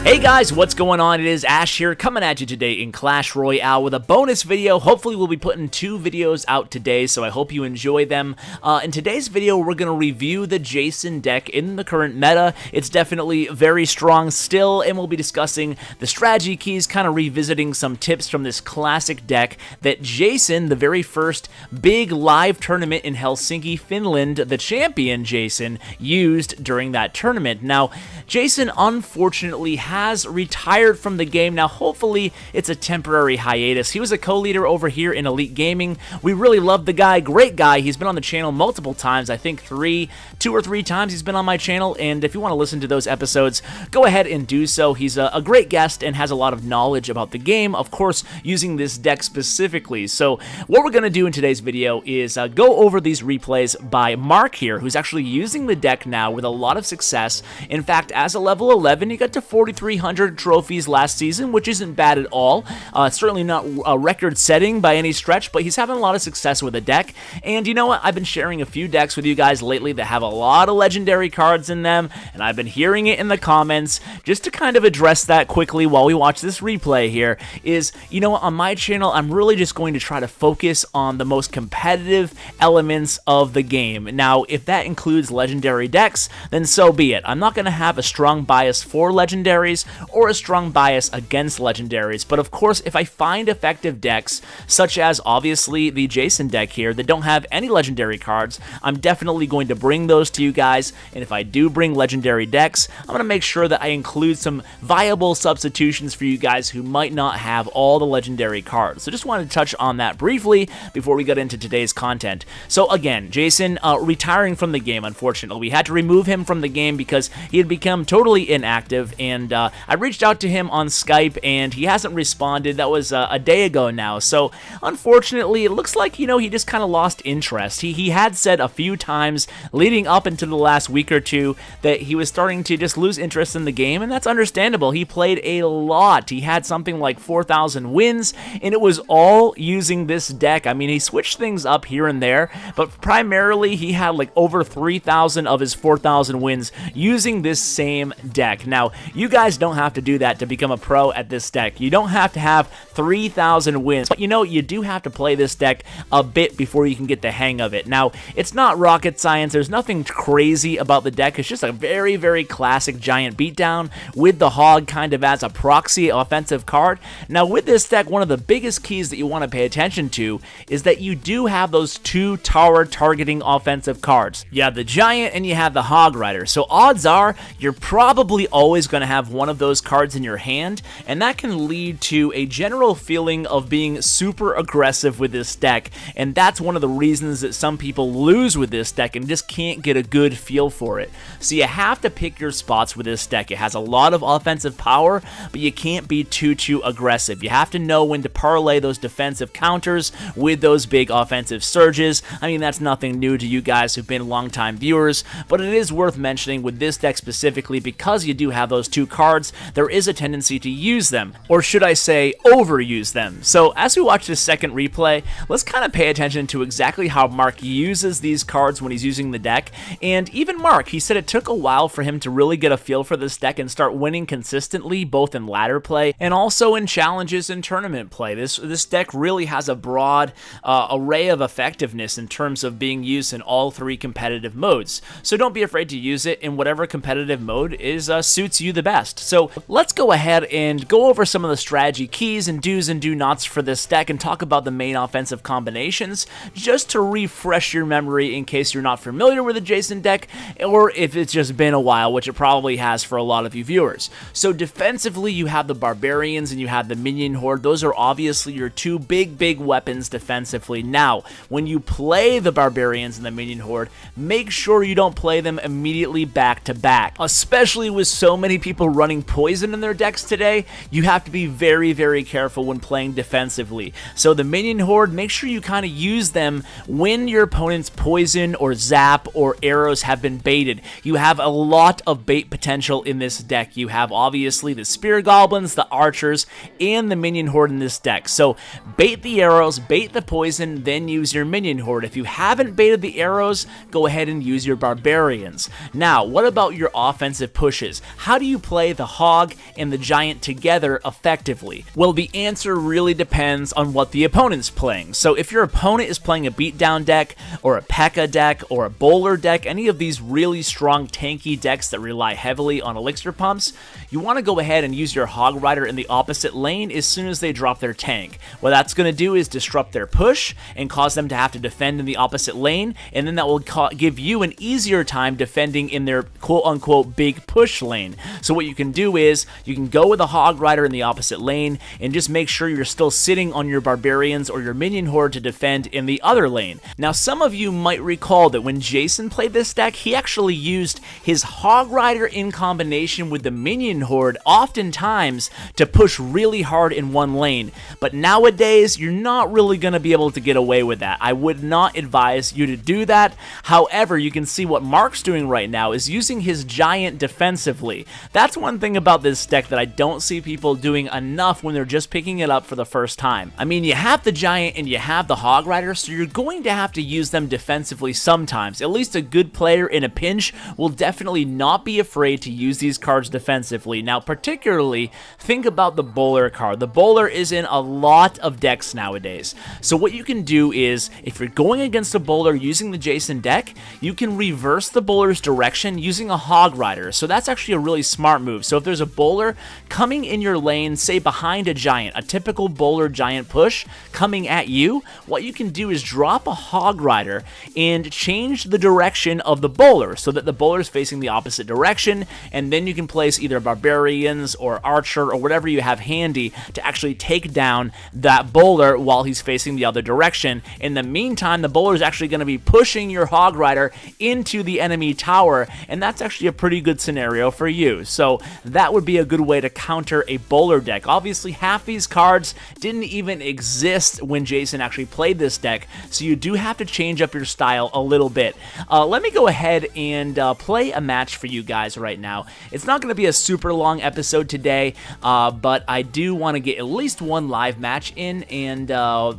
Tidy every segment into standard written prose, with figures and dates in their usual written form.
Hey guys, what's going on? It is Ash here, coming at you today in Clash Royale with a bonus video. Hopefully we'll be putting 2 videos out today, so I hope you enjoy them. In today's video, we're going to review the Jason deck in the current meta. It's definitely very strong still, and we'll be discussing the strategy keys, kind of revisiting some tips from this classic deck that Jason, the very first big live tournament in Helsinki, Finland, the champion Jason, used during that tournament. Now, Jason unfortunately has retired from the game. Now, hopefully, it's a temporary hiatus. He was a co-leader over here in Elite Gaming. We really love the guy. Great guy. He's been on the channel multiple times. I think 2 or 3 times he's been on my channel, and if you want to listen to those episodes, go ahead and do so. He's a great guest and has a lot of knowledge about the game, of course, using this deck specifically. So, what we're going to do in today's video is go over these replays by Mark here, who's actually using the deck now with a lot of success. In fact, as a level 11, he got to 4,300 trophies last season, which isn't bad at all. It's certainly not a record-setting by any stretch, but he's having a lot of success with the deck. And you know what? I've been sharing a few decks with you guys lately that have a lot of legendary cards in them, and I've been hearing it in the comments. Just to kind of address that quickly while we watch this replay here is, you know what? On my channel, I'm really just going to try to focus on the most competitive elements of the game. Now, if that includes legendary decks, then so be it. I'm not going to have a strong bias for legendaries or a strong bias against legendaries, but of course, if I find effective decks, such as obviously the Jason deck here, that don't have any legendary cards, I'm definitely going to bring those to you guys, and if I do bring legendary decks, I'm going to make sure that I include some viable substitutions for you guys who might not have all the legendary cards. So just wanted to touch on that briefly before we get into today's content. So again, Jason retiring from the game, unfortunately. We had to remove him from the game because he had become totally inactive, and I reached out to him on Skype, and he hasn't responded. That was a day ago now, so unfortunately, it looks like, you know, he just kind of lost interest. He had said a few times leading up into the last week or two that he was starting to just lose interest in the game, and that's understandable. He played a lot. He had something like 4,000 wins, and it was all using this deck. I mean, he switched things up here and there, but primarily he had like over 3,000 of his 4,000 wins using this same deck. Now, you guys don't have to do that to become a pro at this deck. You don't have to have 3,000 wins, but you know, you do have to play this deck a bit before you can get the hang of it. Now, it's not rocket science. There's nothing crazy about the deck. It's just a very, very classic giant beatdown with the hog kind of as a proxy offensive card. Now, with this deck, one of the biggest keys that you want to pay attention to is that you do have those 2 tower targeting offensive cards. You have the giant and you have the hog rider. So odds are you're probably always going to have one of those cards in your hand, and that can lead to a general feeling of being super aggressive with this deck, and that's one of the reasons that some people lose with this deck and just can't get a good feel for it. So you have to pick your spots with this deck. It has a lot of offensive power, but you can't be too aggressive. You have to know when to parlay those defensive counters with those big offensive surges. I mean, that's nothing new to you guys who've been longtime viewers, but it is worth mentioning with this deck specifically because you do have those 2 cards, there is a tendency to use them, or should I say overuse them. So as we watch this second replay, let's kind of pay attention to exactly how Mark uses these cards when he's using the deck. And even Mark, he said it took a while for him to really get a feel for this deck and start winning consistently, both in ladder play and also in challenges and tournament play. This deck really has a broad array of effectiveness in terms of being used in all 3 competitive modes. So don't be afraid to use it in whatever competitive mode suits you the best. So let's go ahead and go over some of the strategy keys and do's and do nots for this deck and talk about the main offensive combinations just to refresh your memory in case you're not familiar with the Jason deck, or if it's just been a while, which it probably has for a lot of you viewers. So defensively, you have the barbarians and you have the minion horde. Those are obviously your 2 big weapons defensively. Now, when you play the barbarians and the minion horde, make sure you don't play them immediately back to back, especially with so many people running poison in their decks today. You have to be very careful when playing defensively. So the minion horde, make sure you kind of use them when your opponent's poison or zap or arrows have been baited. You have a lot of bait potential in this deck. You have obviously the spear goblins, the archers, and the minion horde in this deck. So bait the arrows, bait the poison, then use your minion horde. If you haven't baited the arrows, go ahead and use your barbarians. Now, what about your offensive pushes? How do you play play the hog and the giant together effectively? Well, the answer really depends on what the opponent's playing. So if your opponent is playing a beatdown deck, or a P.E.K.K.A deck, or a bowler deck, any of these really strong tanky decks that rely heavily on elixir pumps, you want to go ahead and use your Hog Rider in the opposite lane as soon as they drop their tank. What that's going to do is disrupt their push and cause them to have to defend in the opposite lane, and then that will give you an easier time defending in their quote-unquote big push lane. So what you can do is you can go with a Hog Rider in the opposite lane and just make sure you're still sitting on your barbarians or your minion horde to defend in the other lane. Now, some of you might recall that when Jason played this deck, he actually used his Hog Rider in combination with the minion horde oftentimes to push really hard in one lane. But nowadays, you're not really going to be able to get away with that. I would not advise you to do that. However, you can see what Mark's doing right now is using his giant defensively. That's one thing about this deck that I don't see people doing enough when they're just picking it up for the first time. I mean, you have the giant and you have the Hog Rider, so you're going to have to use them defensively sometimes. At least a good player in a pinch will definitely not be afraid to use these cards defensively. Now, particularly, think about the bowler card. The bowler is in a lot of decks nowadays. So what you can do is, if you're going against a bowler using the Jason deck, you can reverse the bowler's direction using a Hog Rider. So that's actually a really smart move. So if there's a bowler coming in your lane, say behind a giant, a typical bowler giant push coming at you, what you can do is drop a Hog Rider and change the direction of the bowler so that the bowler is facing the opposite direction, and then you can place either barbarians or archer or whatever you have handy to actually take down that bowler while he's facing the other direction. In the meantime, the bowler is actually going to be pushing your Hog Rider into the enemy tower, and that's actually a pretty good scenario for you. So that would be a good way to counter a bowler deck. Obviously, half these cards didn't even exist when Jason actually played this deck, so you do have to change up your style a little bit. Let me go ahead and play a match for you guys right now. It's not going to be a super long episode today, but I do want to get at least one live match in, and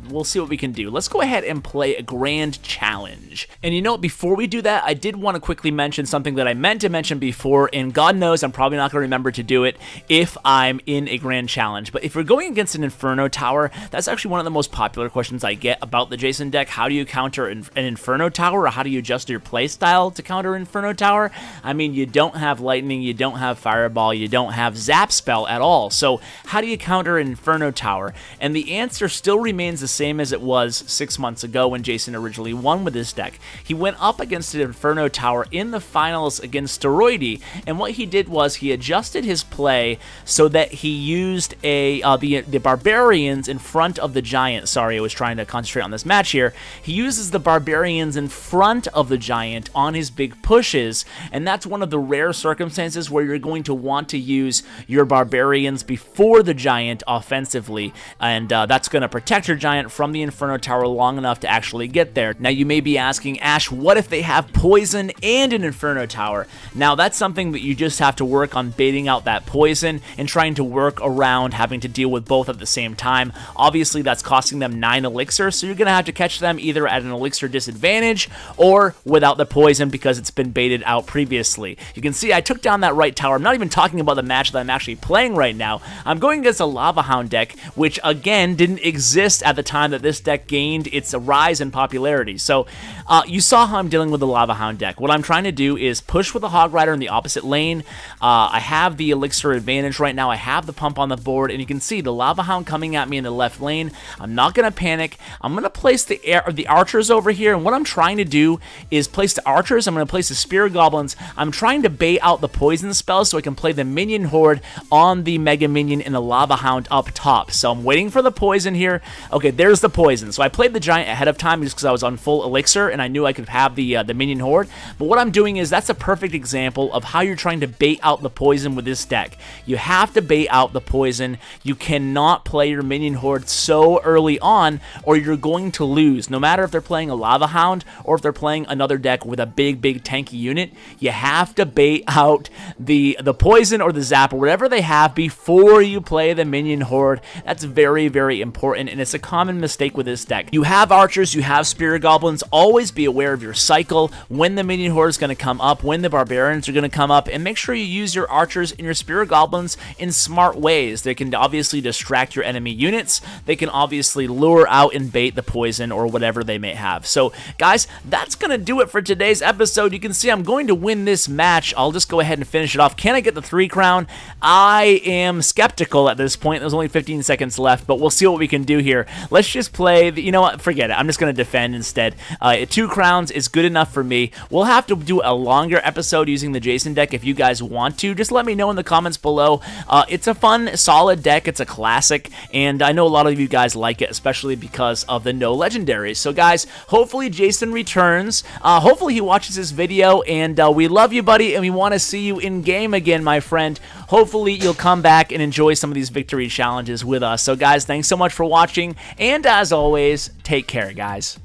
we'll see what we can do. Let's go ahead and play a grand challenge. And you know what, before we do that, I did want to quickly mention something that I meant to mention before, and God knows I'm probably not going to remember to do it if I'm in a grand challenge. But if we're going against an Inferno Tower, that's actually one of the most popular questions I get about the Jason deck. How do you counter an Inferno Tower, or how do you adjust your play style to counter Inferno Tower? I mean, you don't have Lightning, you don't have Fireball, you don't have Zap Spell at all. So how do you counter an Inferno Tower? And the answer still remains the same as it was 6 months ago when Jason originally won with this deck. He went up against an Inferno Tower in the finals against SteroidE, and what he did was he adjusted his play so that he used the Barbarians in front of the Giant. Sorry, I was trying to concentrate on this match here. He uses the Barbarians in front of the Giant on his big pushes, and that's one of the rare circumstances where you're going to want to use your Barbarians before the Giant offensively, and that's going to protect your Giant from the Inferno Tower long enough to actually get there. Now, you may be asking, Ash, what if they have Poison and an Inferno Tower? Now, that's something that you just have to work on baiting out that Poison and trying to work around having to deal with both at the same time. Obviously, that's costing them 9 elixir, so you're going to have to catch them either at an elixir disadvantage or without the Poison because it's been baited out previously. You can see I took down that right tower. I'm not even talking about the match that I'm actually playing right now. I'm going against a Lava Hound deck, which again didn't exist at the time that this deck gained its rise in popularity. So you saw how I'm dealing with the Lava Hound deck. What I'm trying to do is push with a Hog Rider in the opposite lane. I have the elixir advantage right now. I have the pump on the board, and you can see the Lava Hound coming at me in the left lane. I'm not going to panic. I'm going to place the archers over here, and what I'm trying to do is place the archers. I'm going to place the Spear Goblins. I'm trying to bait out the Poison spell so I can play the Minion Horde on the Mega Minion and the Lava Hound up top. So I'm waiting for the Poison here. Okay, there's the Poison. So I played the Giant ahead of time just because I was on full elixir and I knew I could have the Minion Horde. But what I'm doing is that's a perfect example of how you're trying to bait out the Poison with this deck. You have to bait out the Poison. You cannot play your Minion Horde so early on or you're going to lose. No matter if they're playing a Lava Hound or if they're playing another deck with a big tanky unit, you have to bait out the Poison or the Zap or whatever they have before you play the Minion Horde. That's very, very important, and it's a common mistake with this deck. You have archers, you have Spirit Goblins. Always be aware of your cycle, when the Minion Horde is going to come up, when the Barbarians are going to come up, and make sure you use your archers and your spear goblins in smart ways. They can obviously distract your enemy units. They can obviously lure out and bait the poison or whatever they may have. So, guys, that's going to do it for today's episode. You can see I'm going to win this match. I'll just go ahead and finish it off. Can I get the 3 crown? I am skeptical at this point. There's only 15 seconds left, but we'll see what we can do here. Let's just play, you know what, forget it. I'm just going to defend instead. 2 crowns is good enough for me. We'll have to do a longer episode using the Jason deck if you guys want to. Just let me know in the comments below. It's a fun, solid deck. It's a classic, and I know a lot of you guys like it, especially because of the no legendaries. So, guys, hopefully Jason returns. Hopefully he watches this video, and we love you, buddy, and we want to see you in game again, my friend. Hopefully you'll come back and enjoy some of these victory challenges with us. So, guys, thanks so much for watching, and as always, take care, guys.